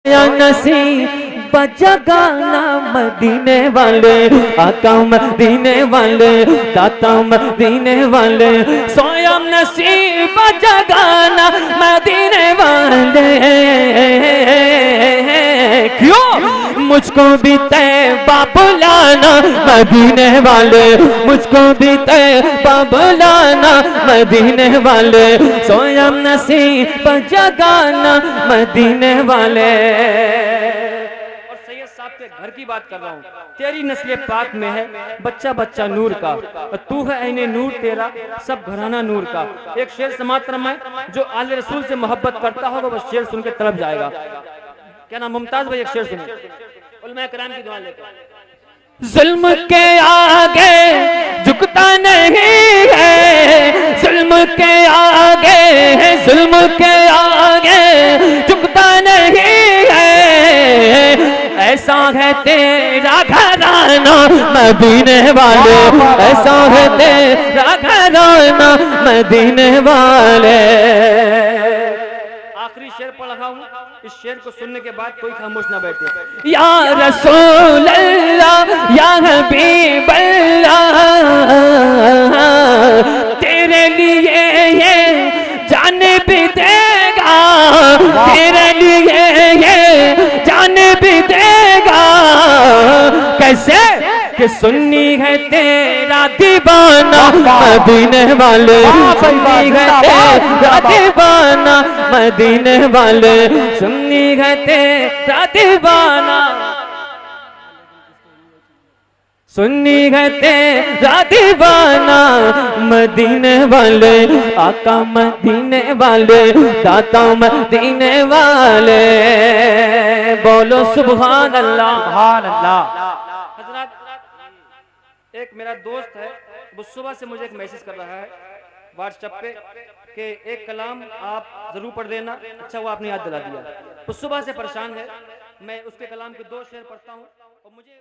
या नसीब जगाना मदीने वाले, आका मदीने वाले, दाता मदीने वाले, सोया नसीब जगाना मदीने वाले। क्यों मुझको भी तैबा बुलाना मदीने वाले, मुझको भी तैबा बुलाना मदीने वाले, सोया नसीब जगाना मदीने वाले। और सैयद साहब के घर की बात कर रहा हूँ। तेरी नस्ल पाक में है बच्चा बच्चा नूर का, तू है ऐने नूर तेरा सब घराना नूर का। एक शेर समाप्त फरमाए, जो आले रसूल से मोहब्बत करता होगा वो शेर सुन के तड़प जाएगा। क्या नाम मुमताज भाई, एक शेर सुनिए उलमा कराम की दुआ लेकर। जुल्म के आगे झुकता नहीं है, जुल्म के आगे, जुल्म के आगे झुकता नहीं है, ऐसा है तेरा घराना मदीने वाले, ऐसा है तेरा घराना मदीने वाले। आखिरी शेर पढ़ रहा हूँ, इस शेर को सुनने के बाद कोई खामोश ना बैठे। या रसूल अल्लाह या हबीब अल्लाह, तेरे लिए ये जान भी देगा, तेरे लिए ये जान भी देगा। कैसे कि सुन्नी है तेरा दीवाना मदीने वाले, सुन्नी है तेरा दीवाना मदीने वाले, सुन्नी है तेरा दीवाना, सुन्नी है तेरा दीवाना मदीने वाले, आका मदीने वाले, दाता मदीने वाले। बोलो सुभान अल्लाह, सुभान अल्लाह। एक मेरा दोस्त है, वो सुबह से मुझे एक मैसेज कर रहा है व्हाट्सएप पे कि एक कलाम आप जरूर पढ़ देना। अच्छा वो आपने याद दिला दिया। वो सुबह से परेशान है, मैं उसके कलाम के 2 शेर पढ़ता हूँ और मुझे